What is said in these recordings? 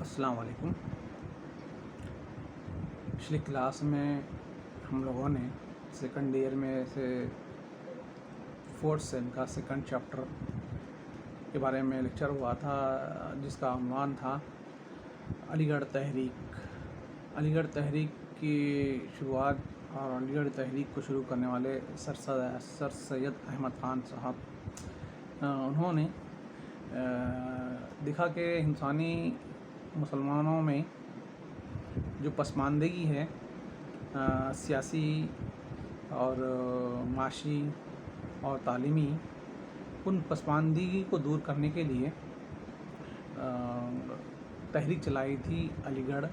السلام علیکم۔ پچھلی کلاس میں ہم لوگوں نے سیکنڈ ایئر میں سے فورتھ سیم کا سیکنڈ چیپٹر کے بارے میں لیکچر ہوا تھا، جس کا عنوان تھا علی گڑھ تحریک۔ علی گڑھ تحریک کی شروعات اور علی گڑھ تحریک کو شروع کرنے والے سر سید احمد خان صاحب، انہوں نے دیکھا کہ ہندوستانی مسلمانوں میں جو پسماندگی ہے سیاسی اور معاشی اور تعلیمی، ان پسماندگی کو دور کرنے کے لیے تحریک چلائی تھی علی گڑھ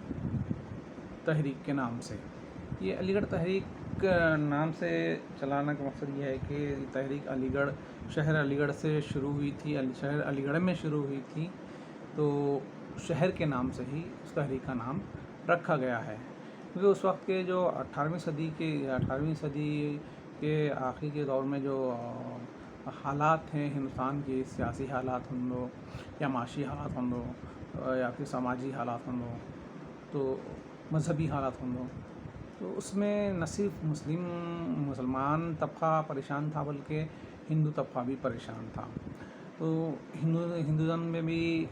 تحریک کے نام سے۔ یہ علی گڑھ تحریک نام سے چلانا کا مقصد یہ ہے کہ یہ تحریک علی گڑھ شہر علی گڑھ سے شروع ہوئی تھی، شہر علی گڑھ میں شروع ہوئی تھی، تو شہر کے نام سے ہی اس تحریک کا نام رکھا گیا ہے، کیونکہ اس وقت کے جو 18ویں صدی کے آخری کے دور میں جو حالات ہیں ہندوستان کے، سیاسی حالات ہوں لو یا معاشی حالات ہوں لو یا پھر سماجی حالات ہوں لو، تو مذہبی حالات ہوں لو، تو اس میں نہ صرف مسلمان طبقہ پریشان تھا بلکہ ہندو طبقہ بھی پریشان تھا۔ تو ہندوازم میں بھی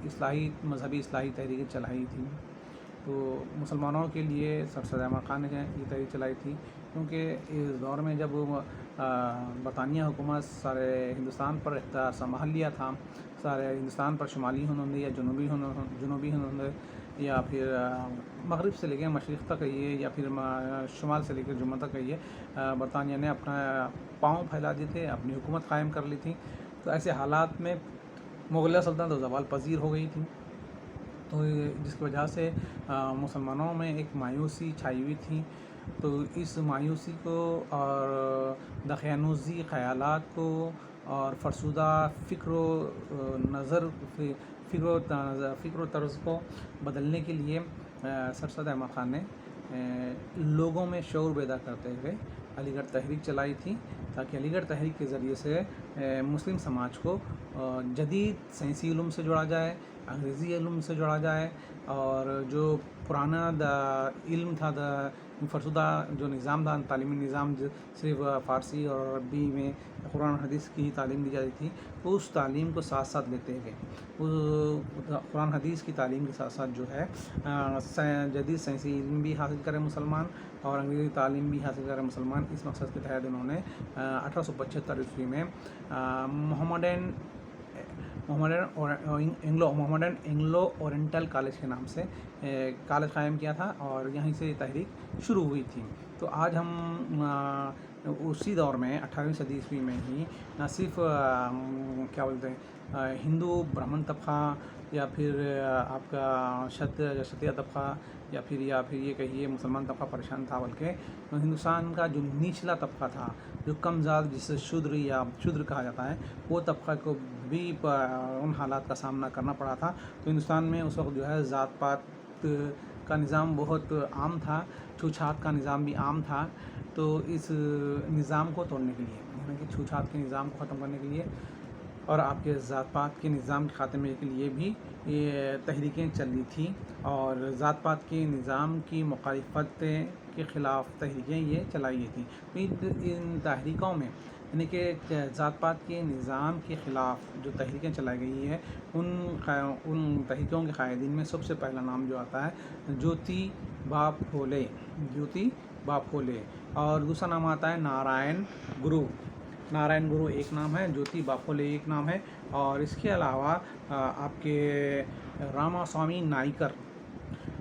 مذہبی اصلاحی تحریکیں چلائی تھیں۔ تو مسلمانوں کے لیے سر سید احمد خان نے یہ تحریک چلائی تھی، کیونکہ اس دور میں جب برطانیہ حکومت سارے ہندوستان پر اختیار سنبھال لیا تھا، سارے ہندوستان پر شمالی ہند یا جنوبی ہند یا پھر مغرب سے لے کے مشرق تک کہیے یا پھر شمال سے لے کے جنوب تک کہیے، برطانیہ نے اپنا پاؤں پھیلا دیے تھے، اپنی حکومت قائم کر لی تھی۔ تو ایسے حالات میں مغلیہ سلطنت زوال پذیر ہو گئی تھی، تو جس کی وجہ سے مسلمانوں میں ایک مایوسی چھائی ہوئی تھی۔ تو اس مایوسی کو اور دقیانوسی خیالات کو اور فرسودہ فکر و طرز کو بدلنے کے لیے سر سید احمد خان نے لوگوں میں شعور بیدار کرتے ہوئے علی گڑھ تحریک چلائی تھی، تاکہ علی گڑھ تحریک کے ذریعے سے مسلم سماج کو جدید سائنسی علوم سے جوڑا جائے، انگریزی علوم سے جوڑا جائے، اور جو پرانا علم تھا، فرسودہ جو نظام تھا، تعلیمی نظام صرف فارسی اور عربی میں قرآن حدیث کی تعلیم دی جاتی تھی، تو اس تعلیم کو ساتھ ساتھ لیتے ہوئے قرآن حدیث کی تعلیم کے ساتھ ساتھ جو ہے جدید سائنسی علم بھی حاصل کرے مسلمان اور انگریزی تعلیم بھی حاصل کرے مسلمان۔ اس مقصد کے تحت انہوں نے 1875 عیسوی میں محمڈن اینگلو اورینٹل کالج کے نام سے کالج قائم کیا تھا، اور یہیں سے یہ تحریک شروع ہوئی تھی۔ تو آج ہم اسی دور میں 18ویں صدی عیسوی میں ہی نہ صرف ہندو برہمن طبقہ یا پھر آپ کا شتریہ طبقہ یا پھر یہ کہیے مسلمان طبقہ پریشان تھا، بلکہ ہندوستان کا جو نچلا طبقہ تھا، جو کم ذات جسے شودر کہا جاتا ہے، وہ طبقہ کو بھی ان حالات کا سامنا کرنا پڑا تھا۔ تو ہندوستان میں اس وقت جو ہے ذات پات کا نظام بہت عام تھا، چھوت کا نظام بھی عام تھا۔ تو اس نظام کو توڑنے کے لیے، یعنی کہ چھوت کے نظام کو ختم کرنے کے لیے اور آپ کے ذات پات کے نظام کے خاتمے کے لیے بھی یہ تحریکیں چلی تھیں، اور ذات پات کے نظام کی مخالفت کے خلاف تحریکیں یہ چلائی تھیں۔ ان تحریکوں میں یعنی کہ ذات پات کے نظام کے خلاف جو تحریکیں چلائی گئی ہیں، ان تحریکوں کے قائدین میں سب سے پہلا نام جو آتا ہے جیوتی با پھولے، اور دوسرا نام آتا ہے نارائن گرو ایک نام ہے، جیوتی با پھولے ایک نام ہے، اور اس کے علاوہ آپ کے راما سوامی نائکر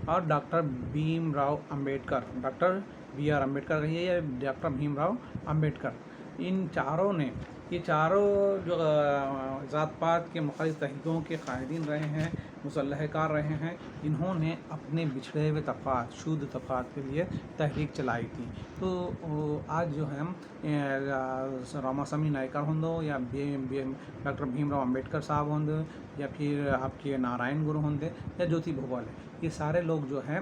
اور doctor Bhim Rao Ambedkar, doctor B R Ambedkar کہیے یا ڈاکٹر بھیم راؤ امبیڈکر، ان چاروں نے یہ چاروں جو ذات پات کے مخالف تحریکوں کے قائدین رہے ہیں، مسلح کار رہے ہیں، انہوں نے اپنے بچھڑے ہوئے طبقات، شودر طبقات کے لیے تحریک چلائی تھی۔ تو آج جو ہے راما سوامی نائکر ہوں یا ڈاکٹر بھیم راؤ امبیڈکر صاحب ہوں یا پھر آپ کے نارائن گرو ہوں یا جیوتی بھوپالے، یہ سارے لوگ جو ہیں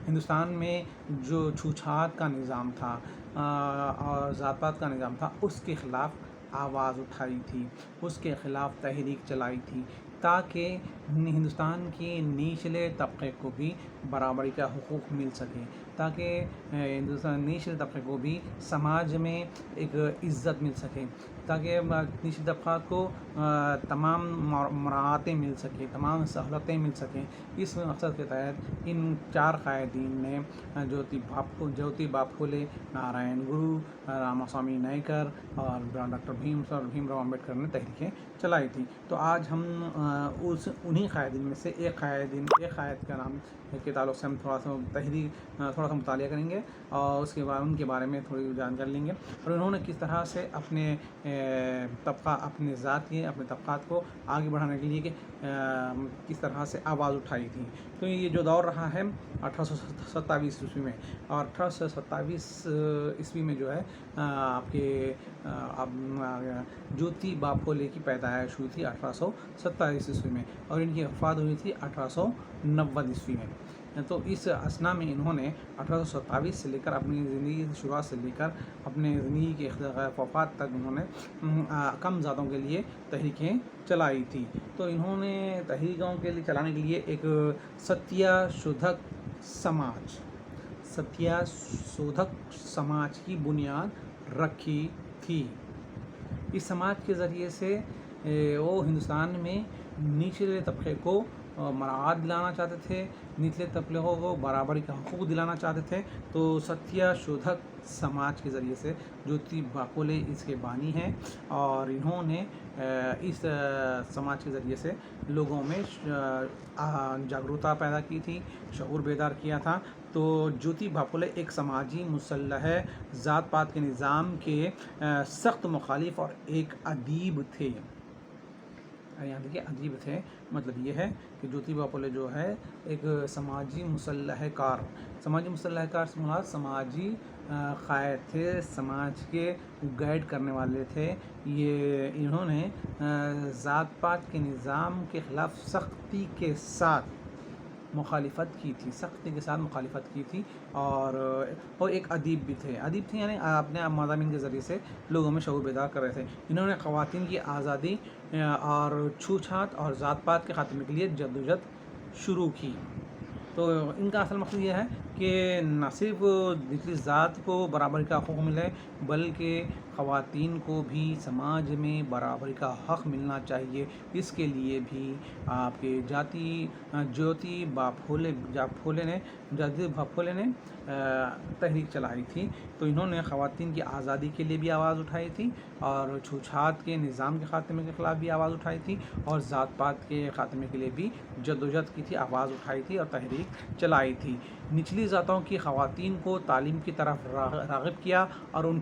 ہندوستان میں جو چھوت کا نظام تھا اور ذات پات کا نظام تھا، اس کے خلاف آواز اٹھائی تھی، اس کے خلاف تحریک چلائی تھی، تاکہ ہندوستان کے نچلے طبقے کو بھی برابری کا حقوق مل سکے، تاکہ ہندوستان نچلے طبقے کو بھی سماج میں ایک عزت مل سکے، تاکہ نچلے طبقات کو تمام مراعاتیں مل سکیں، تمام سہولتیں مل سکیں۔ اس مقصد کے تحت ان 4 قائدین نے جیوتی با پھولے، نارائن گرو، راماسوامی نائکر اور ڈاکٹر بھیم راؤ امبیڈکر نے تحریکیں چلائی تھی۔ تو آج ہم انہی قائدین میں سے ایک قائد کا نام کے تعلق سے ہم تھوڑا سا مطالعہ کریں گے، اور اس کے بعد ان کے بارے میں تھوڑی جانکاری لیں گے، اور انہوں نے کس طرح سے اپنے اپنے ذات کے اپنے طبقات کو آگے بڑھانے کے لیے کس طرح سے آواز اٹھائی تھی۔ تو یہ جو دور رہا ہے 1827 عیسوی میں، اور 1827 عیسوی میں جو ہے آپ کے جیوتی با پھولے کی پیدائش ہوئی تھی 1827 عیسوی میں، اور ان کی وفات ہوئی تھی 1890 عیسوی میں۔ تو اس اثنا میں انہوں نے 1827 سے لے کر اپنی زندگی کی شروعات سے لے کر اپنے زندگی کے وفات تک انہوں نے کم ذاتوں کے لیے تحریکیں چلائی تھی۔ تو انہوں نے تحریکوں کے لیے چلانے کے لیے ایک ستیہ شودھک سماج کی بنیاد رکھی تھی۔ اس سماج کے ذریعے سے وہ ہندوستان میں نچلے طبقے کو مراعات دلانا چاہتے تھے، نچلے طبقوں کو برابری کا حقوق دلانا چاہتے تھے۔ تو ستیہ شودھک سماج کے ذریعے سے جیوتی با پھولے اس کے بانی ہیں، اور انہوں نے اس سماج کے ذریعے سے لوگوں میں جاگروکتا پیدا کی تھی، شعور بیدار کیا تھا۔ تو جیوتی با پھولے ایک سماجی مسلح ذات پات کے نظام کے سخت مخالف اور ایک ادیب تھے۔ یہاں دیکھیے ادیب تھے، مطلب یہ ہے کہ جیوتی با پھولے جو ہے ایک سماجی مسلح کار سے مراد سماجی قائد تھے، سماج کے گائیڈ کرنے والے تھے۔ انہوں نے ذات پات کے نظام کے خلاف سختی کے ساتھ مخالفت کی تھی، اور ایک ادیب بھی تھے۔ یعنی اپنے مضامین کے ذریعے سے لوگوں میں شعور بیدار کر رہے تھے۔ انہوں نے خواتین کی آزادی اور چھوت چھات اور ذات پات کے خاتمے کے لیے جدوجہد شروع کی۔ تو ان کا اصل مقصد یہ ہے کہ نہ صرف نچلی ذات کو برابری کا حقوق ملے، بلکہ خواتین کو بھی سماج میں برابری کا حق ملنا چاہیے۔ اس کے لیے بھی آپ کے جیوتی با پھولے نے تحریک چلائی تھی۔ تو انہوں نے خواتین کی آزادی کے لیے بھی آواز اٹھائی تھی، اور چھوت چھات کے نظام کے خاتمے کے خلاف بھی آواز اٹھائی تھی، اور ذات پات کے خاتمے کے لیے بھی جدوجہد کی تھی، آواز اٹھائی تھی اور تحریک چلائی تھی۔ نچلی ذاتوں کی خواتین کو تعلیم کی طرف راغب کیا، اور ان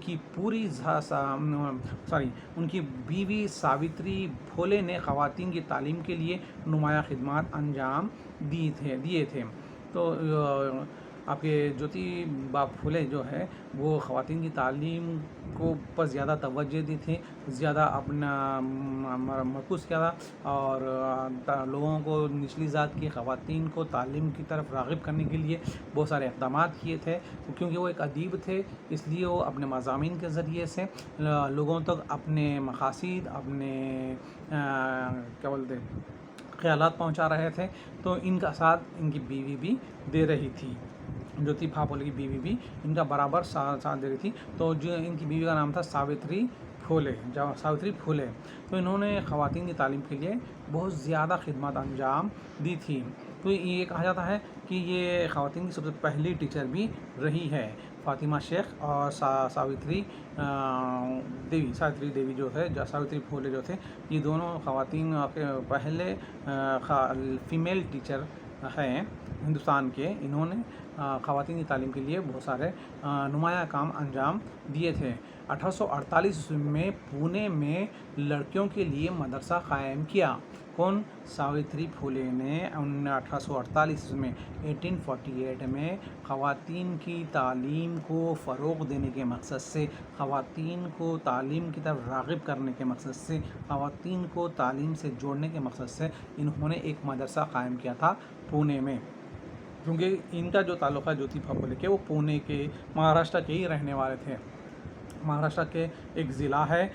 کی بیوی ساوتری پھولے نے خواتین کی تعلیم کے لیے نمایاں خدمات انجام دیے تھے۔ تو آپ کے جیوتی با پھولے جو ہے وہ خواتین کی تعلیم کو پر زیادہ توجہ دی تھی، زیادہ اپنا مرکوز کیا تھا، اور لوگوں کو نچلی ذات کی خواتین کو تعلیم کی طرف راغب کرنے کے لیے بہت سارے اقدامات کیے تھے۔ کیونکہ وہ ایک ادیب تھے، اس لیے وہ اپنے مضامین کے ذریعے سے لوگوں تک اپنے مقاصد، اپنے خیالات پہنچا رہے تھے۔ تو ان کا ساتھ ان کی بیوی بھی دے رہی تھی، جیوتی با پھولے کی بیوی بھی ان کا برابر ساتھ دے رہی تھی۔ تو جو ان کی بیوی کا نام تھا ساوتری پھولے۔ تو انہوں نے خواتین کی تعلیم کے لیے بہت زیادہ خدمات انجام دی تھی۔ تو یہ کہا جاتا ہے کہ یہ خواتین کی سب سے پہلی ٹیچر بھی رہی ہے۔ فاطمہ شیخ اور ساوتری دیوی جو ہے، ساوتری پھولے جو تھے، یہ دونوں خواتین کے پہلے فیمیل ٹیچر ہیں ہندوستان کے۔ انہوں نے خواتین کی تعلیم کے لیے بہت سارے نمایاں کام انجام دیے تھے۔ 1848 میں پونے میں لڑکیوں کے لیے مدرسہ قائم کیا۔ کون؟ ساوتری پھولے نے 1848 میں 1848 میں خواتین کی تعلیم کو فروغ دینے کے مقصد سے، خواتین کو تعلیم کی طرف راغب کرنے کے مقصد سے، خواتین کو تعلیم سے جوڑنے کے مقصد سے انہوں نے ایک مدرسہ قائم کیا تھا پونے میں۔ کیونکہ ان کا جو تعلق ہے جیوتی با پھولے کے، وہ پونے کے، مہاراشٹر کے ہی رہنے والے تھے۔ مہاراشٹر کے ایک ضلع ہے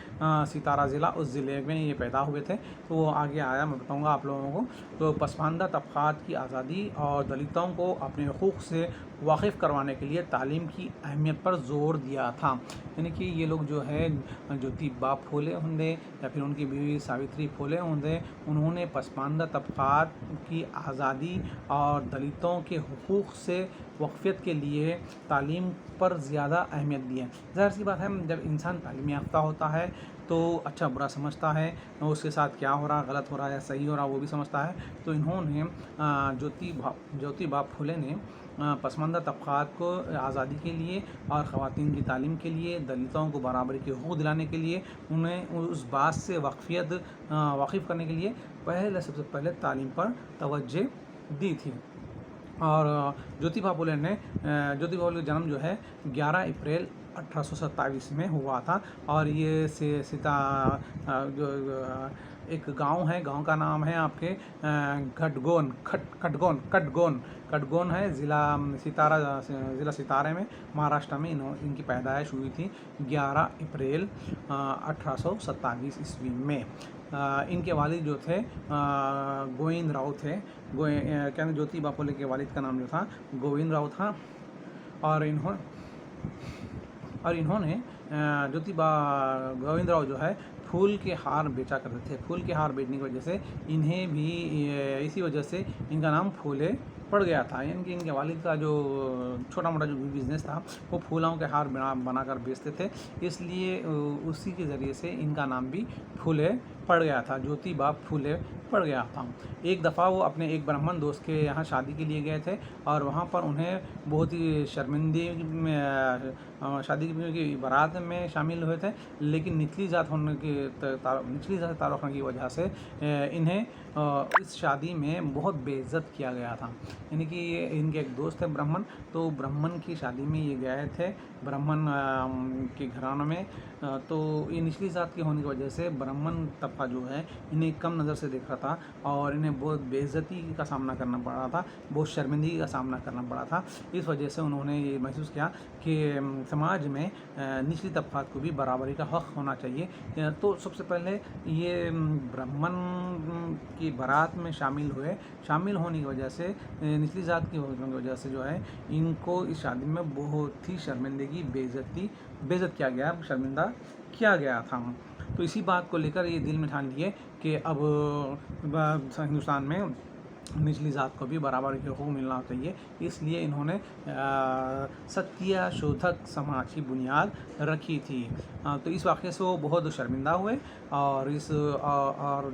ستارہ ضلع، اس ضلع میں یہ پیدا ہوئے تھے. تو وہ آگے آیا، میں بتاؤں گا آپ لوگوں کو. تو پسماندہ طبقات کی آزادی اور دلتوں کو اپنے حقوق سے واقف کروانے کے لیے تعلیم کی اہمیت پر زور دیا تھا. یعنی کہ یہ لوگ جو ہے جیوتیبا پھولے ہوں یا پھر ان کی بیوی ساوتری پھولے ہوں، انہوں نے پسماندہ طبقات کی آزادی اور دلتوں کے حقوق سے واقفیت کے لیے تعلیم پر زیادہ اہمیت دی ہے. ظاہر سی بات ہے، جب انسان تعلیم یافتہ ہوتا ہے تو اچھا برا سمجھتا ہے، اس کے ساتھ کیا ہو رہا، غلط ہو رہا ہے صحیح ہو رہا وہ بھی سمجھتا ہے. تو انہوں نے جیوتیبا پھولے نے پسماندہ طبقات کو آزادی کے لیے اور خواتین کی تعلیم کے لیے، دلتوں کو برابری کے حقوق دلانے کے لیے، انہیں اس بات سے واقف کرنے کے لیے سب سے پہلے تعلیم پر توجہ دی تھی. اور جیوتیبا پھولے کا جنم جو ہے 11 اپریل 1827 میں ہوا تھا. اور یہ ایک گاؤں ہے، گاؤں کا نام ہے آپ کے کھٹگون ہے، ضلع ستارے میں، مہاراشٹر میں ان کی پیدائش ہوئی تھی 11 اپریل 1827 عیسوی میں. ان کے والد جو تھے گووند راؤ تھے. جیوتیبا پھولے کے والد کا نام جو تھا گووند راؤ تھا. اور انہوں نے گووند راؤ جو ہے پھول کے ہار بیچا کرتے تھے. پھول کے ہار بیچنے کی وجہ سے انہیں بھی اسی وجہ سے ان کا نام پھولے پڑ گیا تھا. یعنی کہ ان کے والد کا جو چھوٹا موٹا جو بزنس تھا وہ پھولوں کے ہار بنا کر بیچتے تھے، اس لیے اسی کے ذریعے سے ان کا نام بھی پھولے پڑ گیا تھا، جیوتیبا پھولے پڑ گیا تھا. ایک دفعہ وہ اپنے ایک برہمن دوست کے یہاں شادی کے لیے گئے تھے اور وہاں پر انہیں بہت ہی شرمندگی میں شادی کی بارات میں شامل ہوئے تھے، لیکن نچلی ذات تعلق ہونے کی وجہ سے انہیں اس شادی میں بہت بے عزت کیا گیا تھا. یعنی کہ ان کے ایک دوست تھے برہمن، تو برہمن کی شادی میں یہ گئے تھے برہمن کے گھرانوں میں. تو یہ نچلی ذات کے ہونے کی وجہ سے برہمن طبقہ جو ہے انہیں کم نظر سے دیکھ رہا تھا اور انہیں بہت بے عزتی کا سامنا کرنا پڑ رہا تھا، بہت شرمندگی کا سامنا کرنا پڑا تھا. اس وجہ سے انہوں نے یہ محسوس کیا کہ سماج میں نچلی طبقات کو بھی برابری کا حق ہونا چاہیے. تو سب سے پہلے یہ برہمن کی بارات میں شامل ہونے کی وجہ سے نچلی ذات کی ہونے کی وجہ سے جو ہے ان کو اس شادی میں بہت ہی شرمندگی بے عزت کیا گیا، شرمندہ کیا گیا تھا. تو اسی بات کو لے کر یہ دل میں ٹھان لیے کہ اب ہندوستان میں نچلی ذات کو بھی برابری کے حقوق ملنا چاہیے. اس لیے انہوں نے ستیہ شودھک سماج کی بنیاد رکھی تھی. تو اس واقعے سے وہ بہت شرمندہ ہوئے اور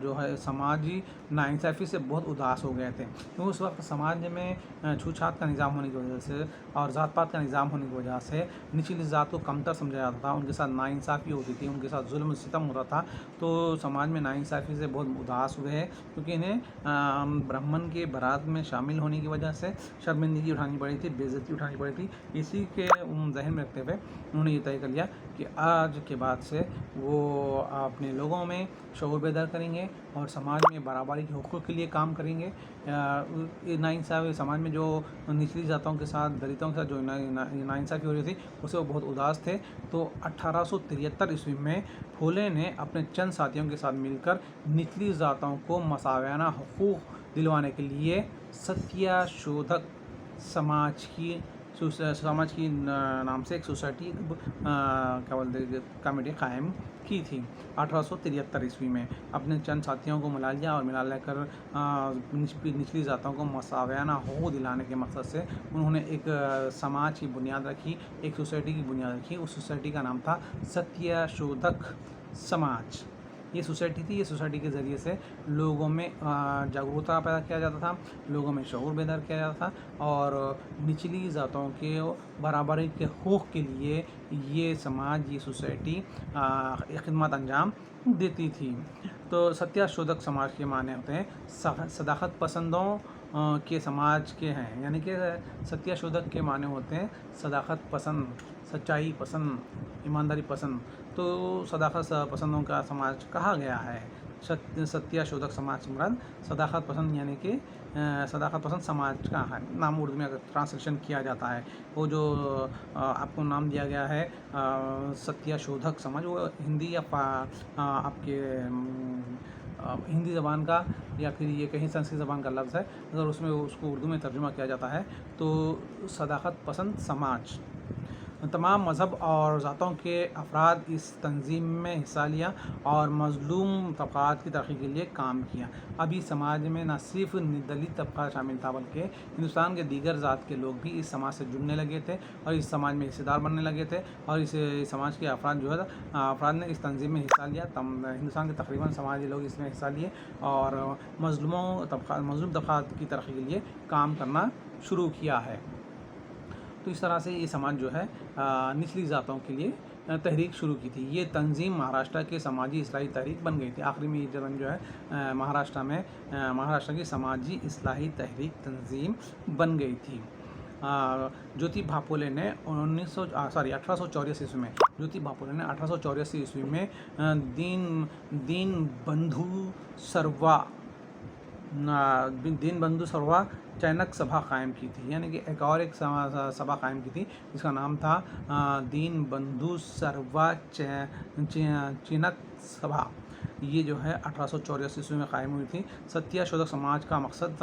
جو ہے سماجی ناانصافی سے بہت اداس ہو گئے تھے. کیونکہ اس وقت سماج میں چھوت چھات کا نظام ہونے کی وجہ سے اور ذات پات کا نظام ہونے کی وجہ سے نچلی ذات کو کمتر سمجھا جاتا تھا، ان کے ساتھ ناانصافی ہوتی تھی، ان کے ساتھ ظلم و ستم ہوتا تھا. تو سماج میں ناانصافی سے بہت اداس ہوئے ہیں، کیونکہ انہیں برہمن کے بارات میں شامل ہونے کی وجہ سے شرمندگی اٹھانی پڑی تھی، بے عزتی اٹھانی پڑی تھی. اسی کے ذہن میں رکھتے ہوئے انہوں نے یہ طے کر لیا کہ آج کے بعد سے وہ اپنے لوگوں میں شعور بیدار کریں گے اور سماج میں برابری کے حقوق کے لیے کام کریں گے. ناانصافی سماج میں جو نچلی ذاتوں کے ساتھ دلتوں کے ساتھ جو ناانصافی ہو رہی تھی اس سے وہ بہت اداس تھے. تو 1873 عیسوی میں پھولے نے اپنے چند ساتھیوں کے ساتھ مل کر نچلی ذاتوں کو مساویانہ حقوق دلوانے کے لیے ستیہ شودھک سماج کی نام سے ایک سوسائٹی کمیٹی قائم کی تھی 1873 عیسوی میں. اپنے چند ساتھیوں کو ملا لیا اور ملا لے کر نچلی ذاتوں کو مساویانہ حقوق دلانے کے مقصد سے انہوں نے ایک سماج کی بنیاد رکھی، ایک سوسائٹی کی بنیاد رکھی. اس سوسائٹی کا نام تھا ستیہ شودھک سماج. یہ سوسائٹی تھی. یہ سوسائٹی کے ذریعے سے لوگوں میں جاگروکتا پیدا کیا جاتا تھا، لوگوں میں شعور بیدار کیا جاتا تھا اور نچلی ذاتوں کے برابری کے حقوق کے لیے یہ سماج، یہ سوسائٹی خدمات انجام دیتی تھی. تو ستیہ شودھک سماج کے معنی ہوتے ہیں صداقت پسندوں کے سماج کے ہیں. یعنی کہ ستیہ شودھک کے معنی ہوتے ہیں صداقت پسند، سچائی پسند، ایمانداری پسند. تو صداقت پسندوں کا سماج کہا گیا ہے. ستیہ شودھک سماج مراد صداقت پسند یعنی کہ صداقت پسند سماج کا ہے نام اردو میں اگر ٹرانسلیشن کیا جاتا ہے. وہ جو آپ کو نام دیا گیا ہے ستیہ شودھک سماج، وہ ہندی یا آپ کے ہندی زبان کا یا پھر یہ کہیں سنسکرت زبان کا لفظ ہے. اگر اس کو اردو میں ترجمہ کیا جاتا ہے تو صداقت پسند سماج. تمام مذہب اور ذاتوں کے افراد اس تنظیم میں حصہ لیا اور مظلوم طبقات کی ترقی کے لیے کام کیا. ابھی سماج میں نہ صرف دلت طبقہ شامل تھا بلکہ ہندوستان کے دیگر ذات کے لوگ بھی اس سماج سے جڑنے لگے تھے اور اس سماج میں حصہ دار بننے لگے تھے، اور اس سماج کے افراد نے اس تنظیم میں حصہ لیا. ہندوستان کے تقریباً سماجی لوگ اس میں حصہ لیے اور مظلوم طبقات کی ترقی کے لیے کام کرنا شروع کیا ہے. تو اس طرح سے یہ سماج جو ہے نچلی ذاتوں کے لیے تحریک شروع کی تھی. یہ تنظیم مہاراشٹر کے سماجی اصلاحی تحریک بن گئی تھی. آخری میں یہ جو ہے مہاراشٹر کی سماجی اصلاحی تحریک تنظیم بن گئی تھی. جیوتی با پھولے نے 1884 عیسوی میں جیوتی با پھولے نے 1884 عیسوی میں دین بندھو سروا چینک سبھا قائم کی تھی. یعنی کہ ایک سبھا قائم کی تھی جس کا نام تھا دین بندھو سروا چینک سبھا. یہ جو ہے 1884 عیسوی میں قائم ہوئی تھی. ستیہ شودھک سماج کا مقصد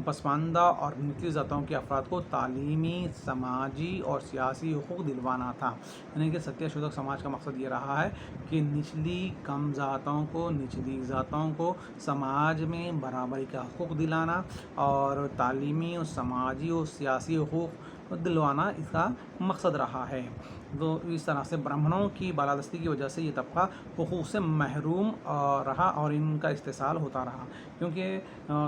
پسماندہ اور نچلی ذاتوں کے افراد کو تعلیمی، سماجی اور سیاسی حقوق دلوانا تھا. یعنی کہ ستیہ شودھک سماج کا مقصد یہ رہا ہے کہ نچلی ذاتوں کو سماج میں برابری کا حقوق دلانا اور تعلیمی اور سماجی اور سیاسی حقوق دلوانا اس کا مقصد رہا ہے. تو اس طرح سے برہمنوں کی بالادستی کی وجہ سے یہ طبقہ حقوق سے محروم رہا اور ان کا استحصال ہوتا رہا، کیونکہ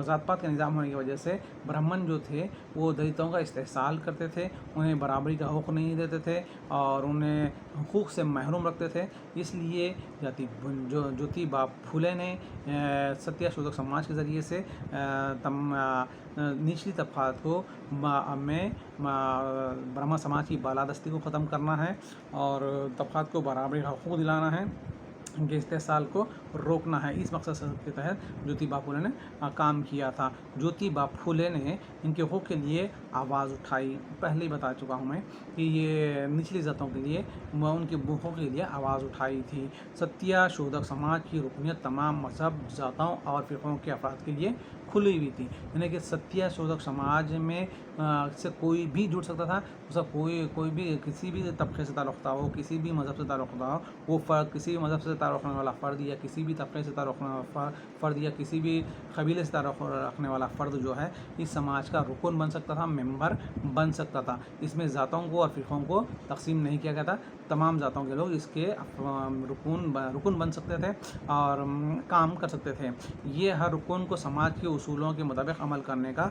ذات پات کا نظام ہونے کی وجہ سے برہمن جو تھے وہ دلتوں کا استحصال کرتے تھے، انہیں برابری کا حقوق نہیں دیتے تھے اور انہیں حقوق سے محروم رکھتے تھے. اس لیے جیوتی با پھولے نے ستیہ شودھک سماج کے ذریعے سے نچلی طبقات کو میں برہمن سماج کی بالادستی کو ختم کرنا ہے اور طبقات کو برابری کا حقوق دلانا ہے، ان کے استحصال کو روکنا ہے. اس مقصد کے تحت جیوتی با پھولے نے کام کیا تھا. جیوتی با پھولے نے ان کے حقوق کے لیے آواز اٹھائی. پہلے ہی بتا چکا ہوں میں کہ یہ نچلی ذاتوں کے لیے ان کے حقوق کے لیے آواز اٹھائی تھی. ستیہ شودھک سماج کی رکنیت تمام مذہب، ذاتوں اور فرقوں کے افراد کے لیے کھلی ہوئی تھی. یعنی کہ ستیہ شودھک سماج میں سے کوئی بھی جڑ سکتا تھا. اس کا کوئی بھی کسی بھی طبقے سے تعلق رکھتا ہو، کسی بھی مذہب سے تعلق رکھتا ہو، وہ فرد کسی بھی مذہب سے تعلق رکھنے والا فرد یا کسی بھی طبقے سے تعلق رکھنے والا فرد یا کسی بھی قبیلے سے تعلق رکھنے والا فرد جو ہے اس سماج کا رکن بن سکتا تھا، ممبر بن سکتا تھا. اس میں ذاتوں کو اور فرقوں کو تقسیم نہیں کیا گیا تھا. تمام ذاتوں کے لوگ اس کے رکن بن سکتے تھے اور کام کر سکتے تھے. یہ ہر رکن کو سماج کے اصولوں کے مطابق عمل کرنے کا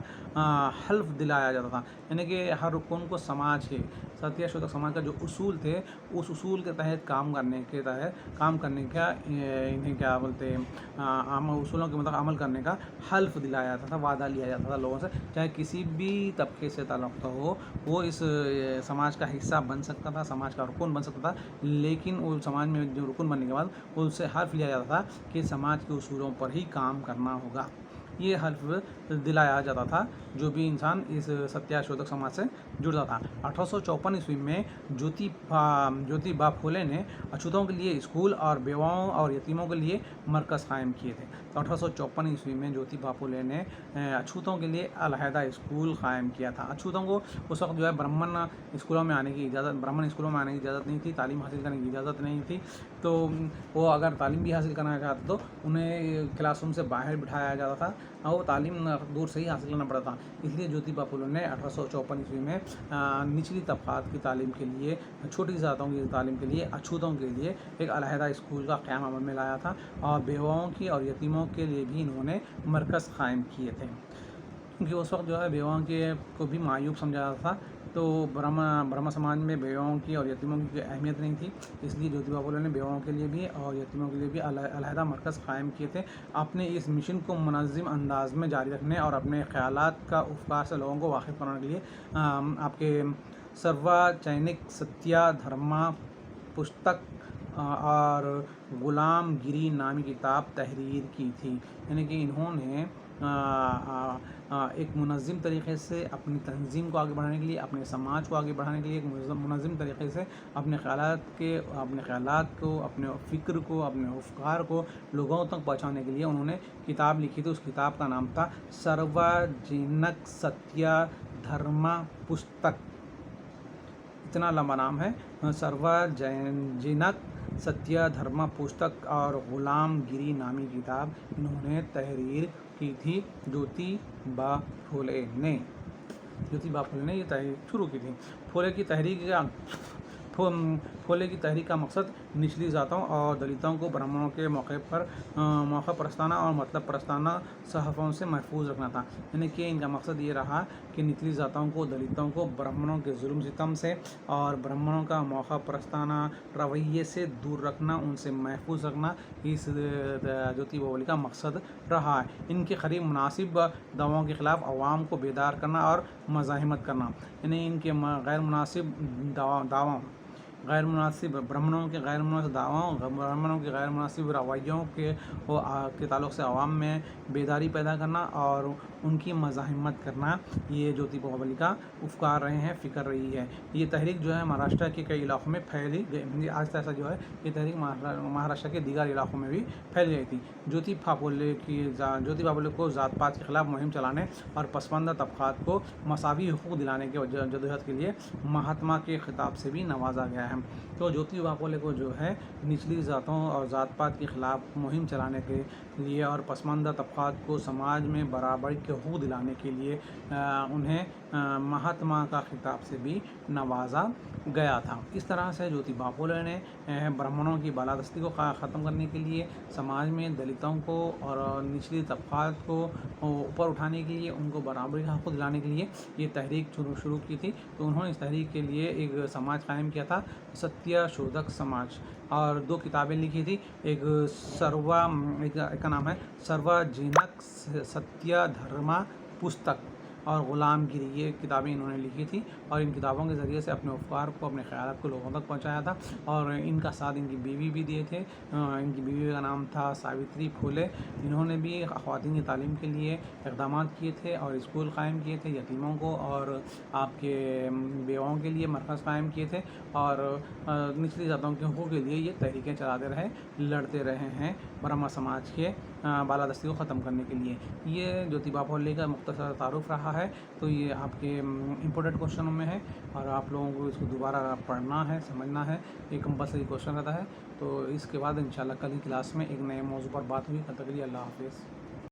حلف دلایا جاتا تھا. یعنی کہ ہر رکن کو سماج کے ستیہ شودھک سماج کا جو اصول تھے اس اصول کے تحت کام کرنے کا انہیں کیا بولتے اصولوں کے مطابق عمل کرنے کا حلف دلایا جاتا تھا، وعدہ لیا جاتا تھا لوگوں سے. چاہے کسی بھی طبقے سے تعلق ہو وہ اس سماج کا حصہ بن سکتا تھا، سماج کا رکن بن سکتا تھا. لیکن وہ سماج میں جو رکن بننے کے بعد اس سے حلف لیا جاتا تھا کہ سماج کے اصولوں پر ہی کام کرنا ہوگا. یہ حلف دلایا جاتا تھا جو بھی انسان اس ستیہ شودھک سماج سے جڑتا تھا. 1854 عیسوی میں جیوتی با پھولے نے اچھوتوں کے لیے اسکول اور بیواؤں اور یتیموں کے لیے مرکز قائم کیے تھے. تو 1854 عیسوی میں جیوتی با پھولے نے اچھوتوں کے لیے علیحدہ اسکول قائم کیا تھا. اچھوتوں کو اس وقت جو ہے برہمن اسکولوں میں آنے کی اجازت نہیں تھی، تعلیم حاصل کرنے کی اجازت نہیں تھی. تو وہ اگر تعلیم بھی حاصل کرنا چاہتے تو انہیں کلاس روم سے باہر بٹھایا جاتا تھا اور وہ تعلیم دور سے ہی حاصل کرنا پڑتا تھا. اس لیے جیوتی با پھولے نے 1854 عیسوی میں نچلی طبقات کی تعلیم کے لیے، چھوٹی ذاتوں کی تعلیم کے لیے، اچھوتوں کے لیے ایک علیحدہ اسکول کا قیام عمل میں لایا تھا اور بیواؤں کی اور یتیموں کے لیے بھی انہوں نے مرکز قائم کیے تھے. کیونکہ اس وقت جو ہے بیواؤں کو بھی معیوب سمجھا جاتا تھا. تو برہمن سماج میں بیواؤں کی اور یتیموں کی اہمیت نہیں تھی. اس لیے جیوتی با پھولے نے بیواؤں کے لیے بھی اور یتیموں کے لیے بھی علیحدہ مرکز قائم کیے تھے. اپنے اس مشن کو منظم انداز میں جاری رکھنے اور اپنے خیالات کا افکار سے لوگوں کو واقف کرانے کے لیے آپ کے سروا چینک ستیہ دھرما پستک اور غلام گیری نامی کتاب تحریر کی تھی. یعنی کہ انہوں نے ایک منظم طریقے سے اپنی تنظیم کو آگے بڑھانے کے لیے، اپنے سماج کو آگے بڑھانے کے لیے ایک منظم طریقے سے اپنے خیالات کو، اپنے فکر کو، اپنے افکار کو لوگوں تک پہنچانے کے لیے انہوں نے کتاب لکھی تھی. اس کتاب کا نام تھا سروجنک ستیہ دھرما پستک. اتنا لمبا نام ہے، سروجنک ستیہ دھرما پستک. اور غلام گیری نامی کتاب انہوں نے تحریر کی تھی. جیوتی با پھولے نے یہ تحریک شروع کی تھی. پھولے کی تحریک کا مقصد نچلی ذاتوں اور دلتوں کو برہمنوں کے موقع پرستانہ اور مطلب پرستانہ صحافوں سے محفوظ رکھنا تھا. یعنی کہ ان کا مقصد یہ رہا کہ نچلی ذاتوں کو، دلتوں کو برہمنوں کے ظلم ستم سے اور برہمنوں کا موقع پرستانہ رویے سے دور رکھنا، ان سے محفوظ رکھنا، اس جیوتی با پھولے کا مقصد رہا ہے. ان کے قریب مناسب دعووں کے خلاف عوام کو بیدار کرنا اور مزاحمت کرنا. یعنی ان کے برہمنوں کے غیر مناسب دعووں، برہمنوں کے غیر مناسب رویوں کے تعلق سے عوام میں بیداری پیدا کرنا اور ان کی مزاحمت کرنا، یہ جیوتی با پھولے کا افکار رہے ہیں، فکر رہی ہے. یہ تحریک جو ہے مہاراشٹر کے کئی علاقوں میں پھیلی گئی. آہستہ آہستہ جو ہے یہ تحریک مہاراشٹر کے دیگر علاقوں میں بھی پھیل گئی تھی. جیوتی با پھولے کو ذات پات کے خلاف مہم چلانے اور پسماندہ طبقات کو مساوی حقوق دلانے کی جدوجہد کے لیے مہاتما کے خطاب سے بھی نوازا گیا ہے. تو جیوتی با پھولے کو جو ہے نچلی ذاتوں اور ذات پات کے خلاف مہم چلانے کے لیے اور پسماندہ طبقات کو سماج میں برابری کے حقوق دلانے کے لیے انہیں مہاتما کا خطاب سے بھی نوازا گیا تھا. اس طرح سے جیوتی با پھولے نے برہمنوں کی بالادستی کو ختم کرنے کے لیے، سماج میں دلتوں کو اور نچلی طبقات کو اوپر اٹھانے کے لیے، ان کو برابری کا حقوق دلانے کے لیے یہ تحریک شروع کی تھی. تو انہوں نے اس تحریک کے لیے ایک سماج قائم کیا تھا، ستیہ شودھک سماج، اور 2 کتابیں لکھی تھی. ایک کا نام ہے سروجنک ستیہ دھرما پستک اور غلام گیری. یہ کتابیں انہوں نے لکھی تھی اور ان کتابوں کے ذریعے سے اپنے افکار کو، اپنے خیالات کو لوگوں تک پہنچایا تھا. اور ان کا ساتھ ان کی بیوی بھی دیے تھے. ان کی بیوی کا نام تھا ساوتری پھولے. انہوں نے بھی خواتین کی تعلیم کے لیے اقدامات کیے تھے اور اسکول قائم کیے تھے یتیموں کو اور آپ کے بیواؤں کے لیے مرکز قائم کیے تھے. اور نچلی ذاتوں کے حقوق کے لیے یہ تحریکیں چلاتے رہے، لڑتے رہے ہیں برہما سماج کے بالادستی کو ختم کرنے کے لیے. یہ جیوتی با پھولے کا مختصر تعارف رہا ہے. تو یہ آپ کے امپورٹنٹ کوشچنوں میں ہے اور آپ لوگوں کو اس کو دوبارہ پڑھنا ہے، سمجھنا ہے. یہ کمپلسری کوشچن رہتا ہے. تو اس کے بعد انشاءاللہ کل کی کلاس میں ایک نئے موضوع پر بات ہوئی. تب تک کے لیے اللہ حافظ.